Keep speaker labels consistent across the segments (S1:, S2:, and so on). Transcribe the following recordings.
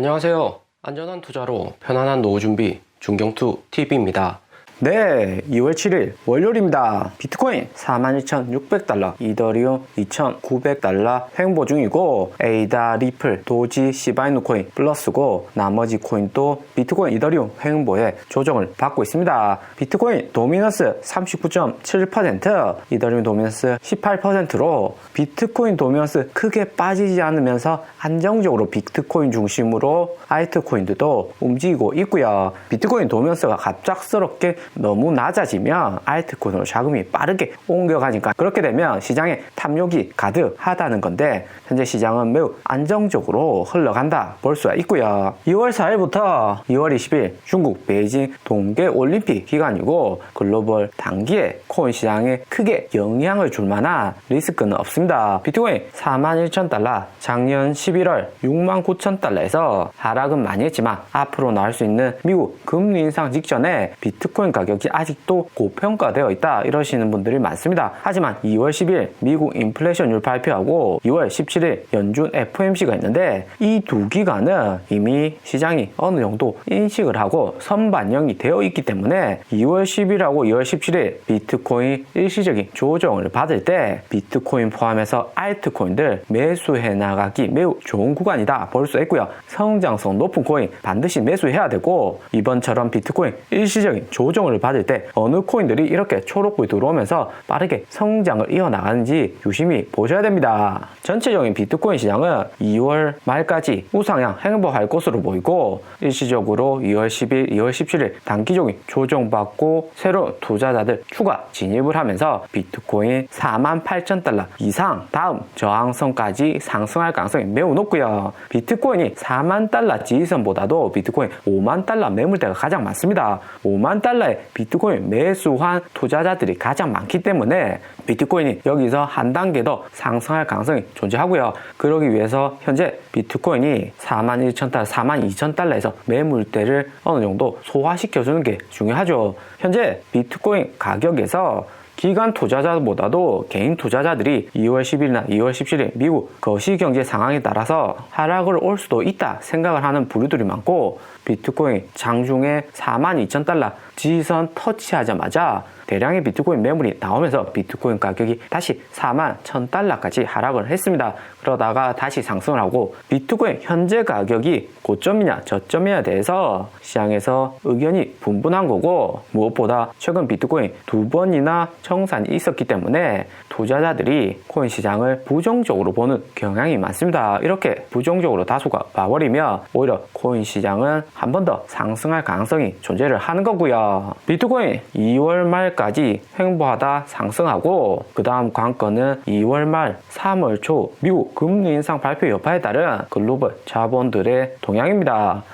S1: 안녕하세요. 안전한 투자로 편안한 노후 준비 중경투 TV입니다.
S2: 네, 2월 7일 월요일입니다. 비트코인 42,600달러, 이더리움 2,900달러 횡보 중이고 에이다, 리플, 도지, 시바이누 코인 플러스고 나머지 코인도 비트코인, 이더리움 횡보에 조정을 받고 있습니다. 비트코인 도미넌스 39.7%, 이더리움 도미넌스 18%로 비트코인 도미넌스 크게 빠지지 않으면서 안정적으로 비트코인 중심으로 알트코인들도 움직이고 있고요. 비트코인 도미넌스가 갑작스럽게 너무 낮아지면 알트코인으로 자금이 빠르게 옮겨가니까 그렇게 되면 시장에 탐욕이 가득하다는 건데 현재 시장은 매우 안정적으로 흘러간다 볼 수가 있고요. 2월 4일부터 2월 20일 중국 베이징 동계올림픽 기간이고 글로벌 단기에 코인 시장에 크게 영향을 줄 만한 리스크는 없습니다. 비트코인 41,000달러, 작년 11월 69,000달러에서 하락은 많이 했지만 앞으로 나올 수 있는 미국 금리 인상 직전에 비트코인 가격이 아직도 고평가되어 있다 이러시는 분들이 많습니다. 하지만 2월 10일 미국 인플레이션율 발표하고 2월 17일 연준 FOMC가 있는데 이 두 기간은 이미 시장이 어느 정도 인식을 하고 선반영이 되어 있기 때문에 2월 10일하고 2월 17일 비트코인 일시적인 조정을 받을 때 비트코인 포함해서 알트코인들 매수해 나가기 매우 좋은 구간이다 볼 수 있고요. 성장성 높은 코인 반드시 매수해야 되고 이번처럼 비트코인 일시적인 조정을 받을 때 어느 코인들이 이렇게 초록불이 들어오면서 빠르게 성장을 이어나가는지 유심히 보셔야 됩니다. 전체적인 비트코인 시장은 2월 말까지 우상향 행보할 것으로 보이고 일시적으로 2월 10일, 2월 17일 단기적인 조정받고 새로운 투자자들 추가 진입을 하면서 비트코인 48,000달러 이상 다음 저항선까지 상승할 가능성이 매우 높고요. 비트코인이 4만 달러 지지선보다도 비트코인 5만 달러 매물대가 가장 많습니다. 5만 달러의 비트코인 매수한 투자자들이 가장 많기 때문에 비트코인이 여기서 한 단계 더 상승할 가능성이 존재하고요. 그러기 위해서 현재 비트코인이 41,000달러, 42,000달러에서 매물대를 어느 정도 소화시켜주는 게 중요하죠. 현재 비트코인 가격에서 기관 투자자보다도 개인 투자자들이 2월 10일이나 2월 17일 미국 거시경제 상황에 따라서 하락을 올 수도 있다 생각을 하는 부류들이 많고 비트코인 장중에 42,000달러 지지선 터치하자마자 대량의 비트코인 매물이 나오면서 비트코인 가격이 다시 41,000달러까지 하락을 했습니다. 그러다가 다시 상승을 하고 비트코인 현재 가격이 고점이냐 저점이냐에 대해서 시장에서 의견이 분분한 거고 무엇보다 최근 비트코인 2번이나 청산이 있었기 때문에 투자자들이 코인 시장을 부정적으로 보는 경향이 많습니다. 이렇게 부정적으로 다수가 봐버리면 오히려 코인 시장은 한 번 더 상승할 가능성이 존재를 하는 거고요. 비트코인 2월 말까지 횡보하다 상승하고 그 다음 관건은 2월 말 3월 초 미국 금리 인상 발표 여파에 따른 글로벌 자본들의 동향입니다.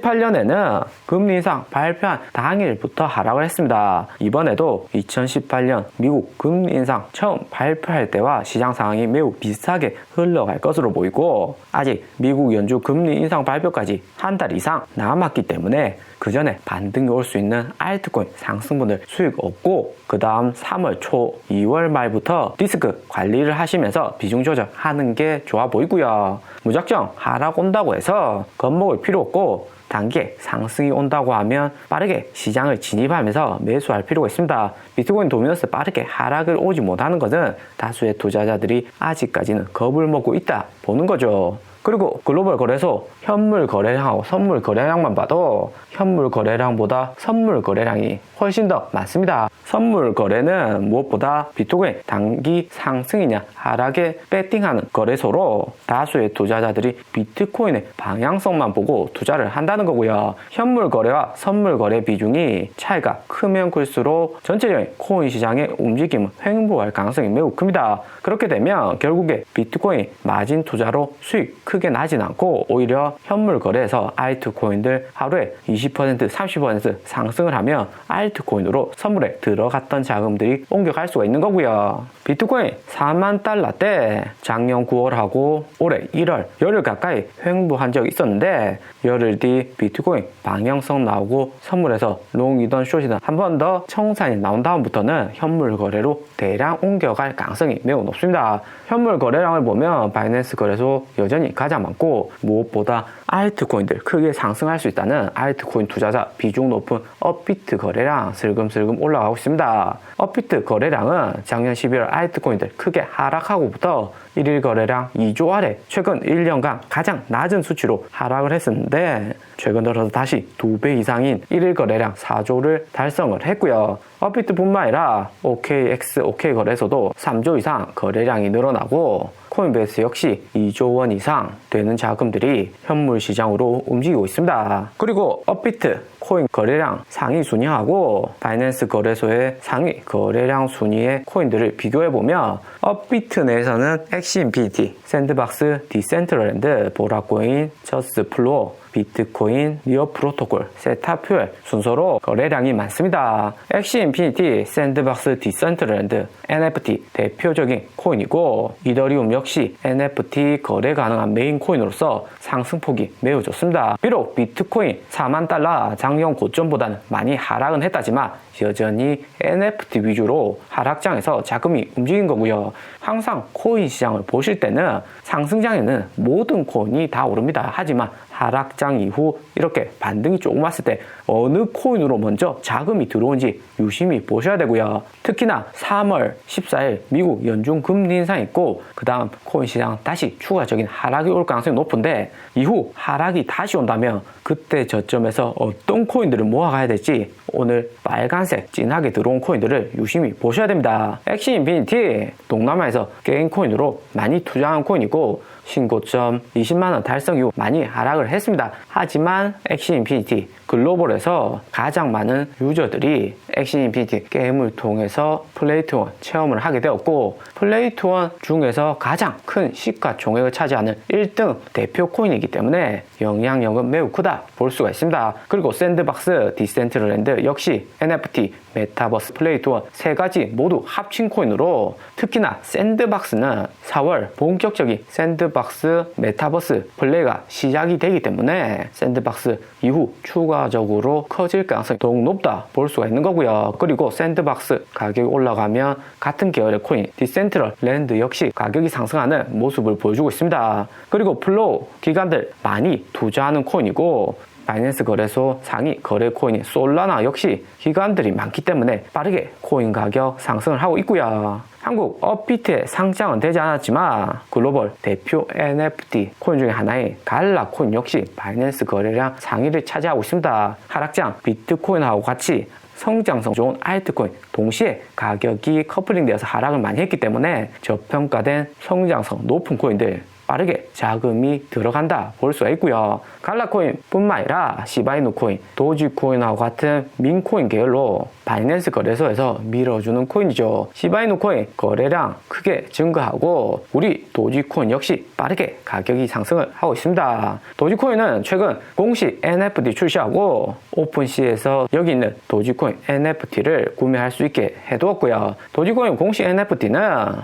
S2: 2018년에는 금리 인상 발표한 당일부터 하락을 했습니다. 이번에도 2018년 미국 금리 인상 처음 발표할 때와 시장 상황이 매우 비슷하게 흘러갈 것으로 보이고 아직 미국 연준 금리 인상 발표까지 한 달 이상 남았기 때문에 그 전에 반등이 올 수 있는 알트코인 상승분들 수익 얻고 그 다음 3월 초 2월 말부터 리스크 관리를 하시면서 비중 조절하는 게 좋아 보이고요. 무작정 하락 온다고 해서 겁먹을 필요 없고 단기에 상승이 온다고 하면 빠르게 시장을 진입하면서 매수할 필요가 있습니다. 비트코인 도미넌스 빠르게 하락을 오지 못하는 것은 다수의 투자자들이 아직까지는 겁을 먹고 있다 보는 거죠. 그리고 글로벌 거래소 현물 거래량하고 선물 거래량만 봐도 현물 거래량보다 선물 거래량이 훨씬 더 많습니다. 선물 거래는 무엇보다 비트코인 단기 상승이냐 하락에 배팅하는 거래소로 다수의 투자자들이 비트코인의 방향성만 보고 투자를 한다는 거고요. 현물 거래와 선물 거래 비중이 차이가 크면 클수록 전체적인 코인 시장의 움직임은 횡보할 가능성이 매우 큽니다. 그렇게 되면 결국에 비트코인 마진 투자로 수익 크게 나진 않고 오히려 현물 거래에서 알트코인들 하루에 20%, 30% 상승을 하면 알트코인으로 선물에 들어갔던 자금들이 옮겨갈 수가 있는 거고요. 비트코인 4만 달러대 작년 9월하고 올해 1월 열흘 가까이 횡보한 적이 있었는데 열흘 뒤 비트코인 방향성 나오고 선물에서 롱이던 숏이던 한 번 더 청산이 나온 다음부터는 현물 거래로 대량 옮겨갈 가능성이 매우 높습니다. 현물 거래량을 보면 바이낸스 거래소 여전히 가장 많고 무엇보다 알트코인들 크게 상승할 수 있다는 알트코인 투자자 비중 높은 업비트 거래량 슬금슬금 올라가고 있습니다. 업비트 거래량은 작년 12월 알트코인들 크게 하락하고부터 1일 거래량 2조 아래 최근 1년간 가장 낮은 수치로 하락을 했었는데 최근 들어서 다시 2배 이상인 1일 거래량 4조를 달성을 했고요. 업비트뿐만 아니라 OKX, OK거래소도 3조 이상 거래량이 늘어나고 코인베이스 역시 2조 원 이상 되는 자금들이 현물 시장으로 움직이고 있습니다. 그리고 업비트 코인 거래량 상위 순위하고 바이낸스 거래소의 상위 거래량 순위의 코인들을 비교해보면 업비트 내에서는 XMPT, 샌드박스, 디센트럴랜드, 보라코인, 저스트플로어, 비트코인, 니어 프로토콜, 세타퓨엘 순서로 거래량이 많습니다. XMPT, 샌드박스, 디센트럴랜드, NFT 대표적인 코인이고 이더리움 역시 NFT 거래 가능한 메인 코인으로서 상승폭이 매우 좋습니다. 비록 비트코인 4만 달러 작년 고점보다는 많이 하락은 했다지만 여전히 NFT 위주로 하락장에서 자금이 움직인 거고요. 항상 코인 시장을 보실 때는 상승장에는 모든 코인이 다 오릅니다. 하지만 하락장 이후 이렇게 반등이 조금 왔을 때 어느 코인으로 먼저 자금이 들어온지 유심히 보셔야 되고요. 특히나 3월 14일 미국 연준 금리 인상이 있고 그 다음 코인 시장 다시 추가적인 하락이 올 가능성이 높은데 이후 하락이 다시 온다면 그때 저점에서 어떤 코인들을 모아가야 될지 오늘 빨간색 진하게 들어온 코인들을 유심히 보셔야 됩니다. 엑시인피니티 동남아에서 게임 코인으로 많이 투자한 코인이고 신고점 20만원 달성 이후 많이 하락을 했습니다. 하지만 엑시인피니티 글로벌에서 가장 많은 유저들이 엑시인피니티 게임을 통해서 플레이2원 체험을 하게 되었고 플레이2원 중에서 가장 큰 시가총액을 차지하는 1등 대표 코인이기 때문에 영향력은 매우 크다 볼 수가 있습니다. 그리고 샌드박스, 디센트럴랜드 역시 NFT, 메타버스, 플레이2원 세 가지 모두 합친 코인으로 특히나 샌드박스는 4월 본격적인 샌드박스 메타버스 플레이가 시작이 되기 때문에 샌드박스 이후 추가적으로 커질 가능성이 더욱 높다 볼 수가 있는 거고요. 그리고 샌드박스 가격이 올라가면 같은 계열의 코인 디센트럴랜드 역시 가격이 상승하는 모습을 보여주고 있습니다. 그리고 플로우 기관들 많이 투자하는 코인이고 바이낸스 거래소 상위 거래 코인인 솔라나 역시 기관들이 많기 때문에 빠르게 코인 가격 상승을 하고 있고요. 한국 업비트에 상장은 되지 않았지만 글로벌 대표 NFT 코인 중에 하나인 갈라 코인 역시 바이낸스 거래량 상위를 차지하고 있습니다. 하락장 비트코인하고 같이 성장성 좋은 알트코인 동시에 가격이 커플링되어서 하락을 많이 했기 때문에 저평가된 성장성 높은 코인들 빠르게 자금이 들어간다 볼 수가 있고요. 갈라코인 뿐만 아니라 시바이누 코인, 도지코인하고 같은 민코인 계열로 바이낸스 거래소에서 밀어주는 코인이죠. 시바이누 코인 거래량 크게 증가하고 우리 도지코인 역시 빠르게 가격이 상승을 하고 있습니다. 도지코인은 최근 공식 NFT 출시하고 오픈시에서 여기 있는 도지코인 NFT를 구매할 수 있게 해두었고요. 도지코인 공식 NFT는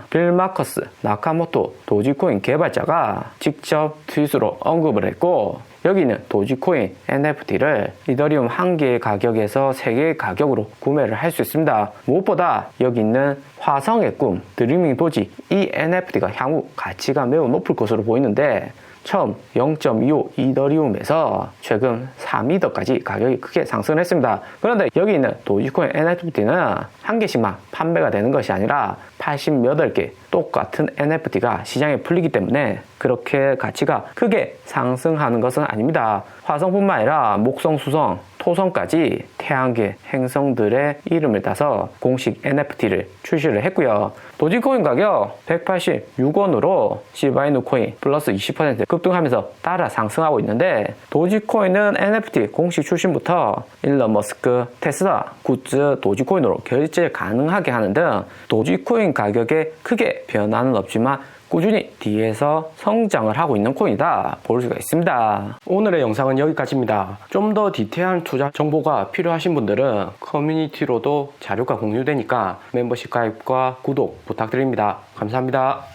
S2: 빌 마커스 나카모토 도지코인 개발자가 직접 트윗으로 언급을 했고 여기는 도지코인 NFT를 이더리움 1개의 가격에서 3개의 가격으로 구매를 할 수 있습니다. 무엇보다 여기 있는 화성의 꿈 드리밍 도지 이 NFT가 향후 가치가 매우 높을 것으로 보이는데 처음 0.25 이더리움에서 최근 3이더까지 가격이 크게 상승을 했습니다. 그런데 여기 있는 도지코인 NFT는 한 개씩만 판매가 되는 것이 아니라 88개 똑같은 NFT가 시장에 풀리기 때문에 그렇게 가치가 크게 상승하는 것은 아닙니다. 화성뿐만 아니라 목성, 수성, 토성까지 태양계 행성들의 이름을 따서 공식 NFT를 출시를 했고요. 도지코인 가격 186원으로 시바이누 코인 플러스 20% 급등하면서 따라 상승하고 있는데 도지코인은 NFT 공식 출시부터 일론 머스크, 테슬라, 굿즈, 도지코인으로 결제 가능하게 하는 등 도지코인 가격에 크게 변화는 없지만 꾸준히 뒤에서 성장을 하고 있는 코인이다 볼 수가 있습니다. 오늘의 영상은 여기까지입니다. 좀 더 디테일한 투자 정보가 필요하신 분들은 커뮤니티로도 자료가 공유되니까 멤버십 가입과 구독 부탁드립니다. 감사합니다.